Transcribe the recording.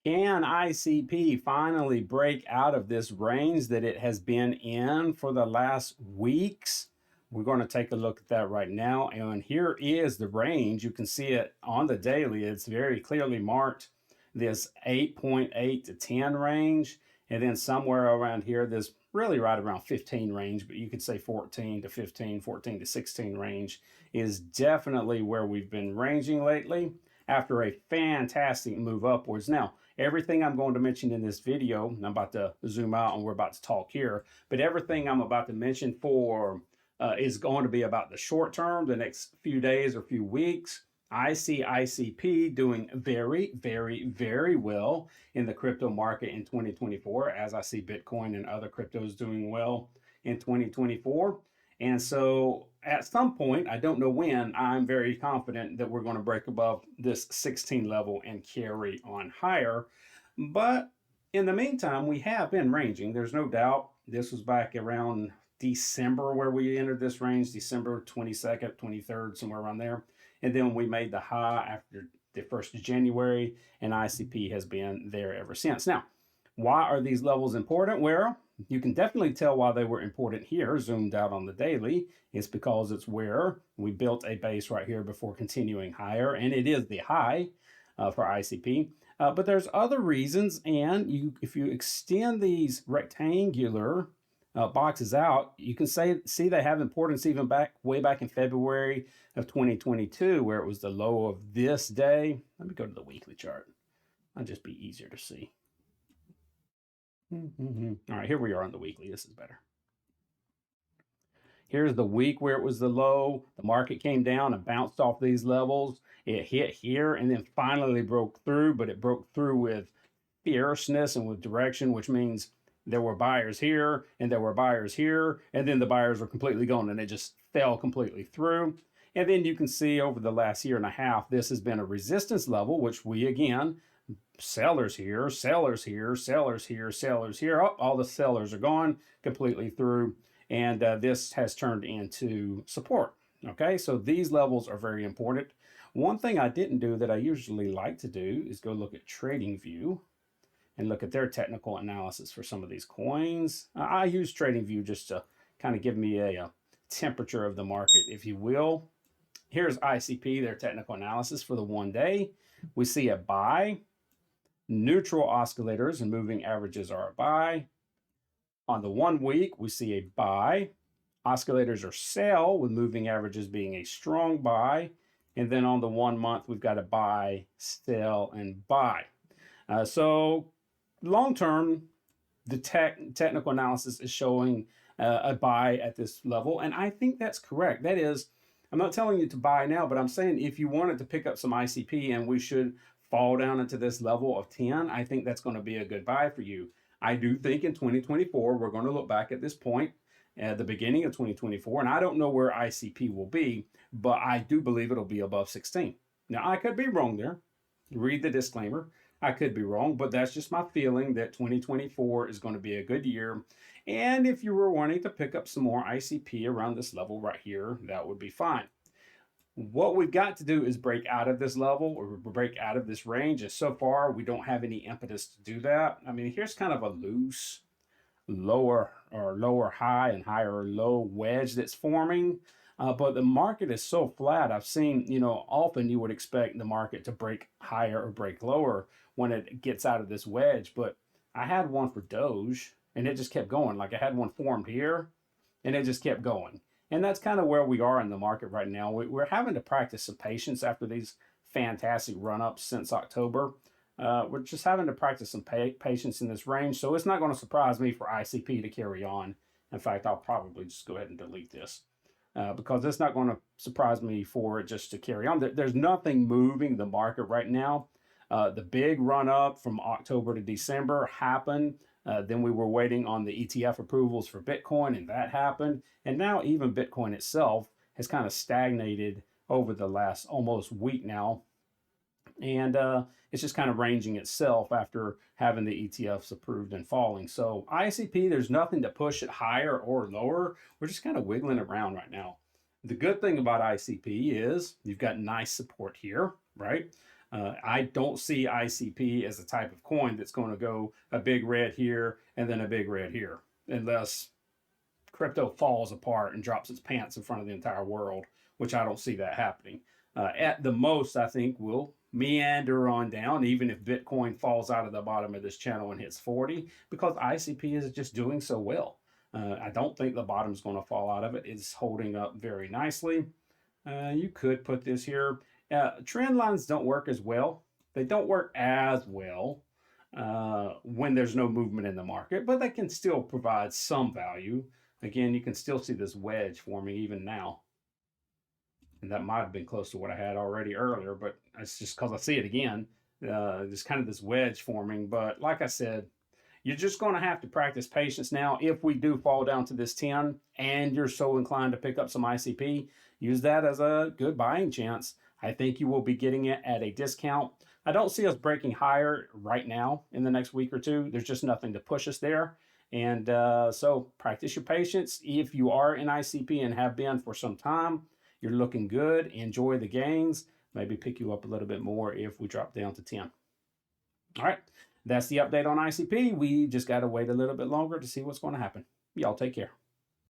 Can ICP finally break out of this range that it has been in for the last weeks? We're going to take a look at that right now. And here is the range. You can see it on the daily. It's very clearly marked, this 8.8 to 10 range. And then somewhere around here, this really right around 15 range, but you could say 14 to 15, 14 to 16 range is definitely where we've been ranging lately after a fantastic move upwards. Now, everything I'm going to mention in this video, I'm about to zoom out and we're about to talk here, but everything I'm about to mention for is going to be about the short term, the next few days or few weeks. I see ICP doing very, very, very well in the crypto market in 2024, as I see Bitcoin and other cryptos doing well in 2024. And so at some point, I don't know when, I'm very confident that we're going to break above this 16 level and carry on higher. But in the meantime, we have been ranging. There's no doubt. This was back around December where we entered this range, December 22nd, 23rd, somewhere around there. And then we made the high after the 1st of January, and ICP has been there ever since. Now, why are these levels important? Well, you can definitely tell why they were important here, zoomed out on the daily. It's because it's where we built a base right here before continuing higher, and it is the high for ICP. But there's other reasons, and if you extend these rectangular boxes out, you can see they have importance even way back in February of 2022, where it was the low of this day. Let me go to the weekly chart. That'll just be easier to see. All right, here we are on the weekly. This is better. Here's the week where it was the low. The market came down and bounced off these levels. It hit here and then finally broke through, but it broke through with fierceness and with direction, which means there were buyers here and there were buyers here, and then the buyers were completely gone and it just fell completely through. And then you can see over the last year and a half, this has been a resistance level, which we again, sellers here, sellers here, sellers here, sellers here. Oh, all the sellers are gone completely through. And this has turned into support. Okay, so these levels are very important. One thing I didn't do that I usually like to do is go look at TradingView and look at their technical analysis for some of these coins. I use TradingView just to kind of give me a temperature of the market, if you will. Here's ICP, their technical analysis for the 1 day. We see a buy. Neutral oscillators and moving averages are a buy. On the 1 week, we see a buy. Oscillators are sell, with moving averages being a strong buy. And then on the 1 month, we've got a buy, sell, and buy. So long term, the technical analysis is showing a buy at this level. And I think that's correct. That is, I'm not telling you to buy now, but I'm saying if you wanted to pick up some ICP and we should fall down into this level of 10, I think that's going to be a good buy for you. I do think in 2024, we're going to look back at this point at the beginning of 2024, and I don't know where ICP will be, but I do believe it'll be above 16. Now, I could be wrong there. Read the disclaimer. I could be wrong, but that's just my feeling that 2024 is going to be a good year. And if you were wanting to pick up some more ICP around this level right here, that would be fine. What we've got to do is break out of this level or break out of this range. And so far, we don't have any impetus to do that. I mean, here's kind of a loose lower high and higher low wedge that's forming. But the market is so flat. I've seen, often you would expect the market to break higher or break lower when it gets out of this wedge. But I had one for Doge and it just kept going. Like I had one formed here and it just kept going. And that's kind of where we are in the market right now. We're having to practice some patience after these fantastic run-ups since October. We're just having to practice some patience in this range. So it's not going to surprise me for ICP to carry on. In fact, I'll probably just go ahead and delete this because it's not going to surprise me for it just to carry on. There's nothing moving the market right now. The big run-up from October to December happened. Then we were waiting on the ETF approvals for Bitcoin, and that happened. And now even Bitcoin itself has kind of stagnated over the last almost week now. And it's just kind of ranging itself after having the ETFs approved and falling. So ICP, there's nothing to push it higher or lower. We're just kind of wiggling around right now. The good thing about ICP is you've got nice support here, right? I don't see ICP as a type of coin that's going to go a big red here and then a big red here, unless crypto falls apart and drops its pants in front of the entire world, which I don't see that happening. At the most, I think we'll meander on down, even if Bitcoin falls out of the bottom of this channel and hits 40, because ICP is just doing so well. I don't think the bottom's going to fall out of it. It's holding up very nicely. You could put this here. Trend lines don't work as well. They don't work as well when there's no movement in the market, but they can still provide some value. Again, you can still see this wedge forming even now. And that might have been close to what I had already earlier, but it's just because I see it again. There's kind of this wedge forming. But like I said, you're just going to have to practice patience now. If we do fall down to this 10 and you're so inclined to pick up some ICP, use that as a good buying chance. I think you will be getting it at a discount. I don't see us breaking higher right now in the next week or two. There's just nothing to push us there. And so practice your patience. If you are in ICP and have been for some time, you're looking good. Enjoy the gains. Maybe pick you up a little bit more if we drop down to 10. All right. That's the update on ICP. We just got to wait a little bit longer to see what's going to happen. Y'all take care.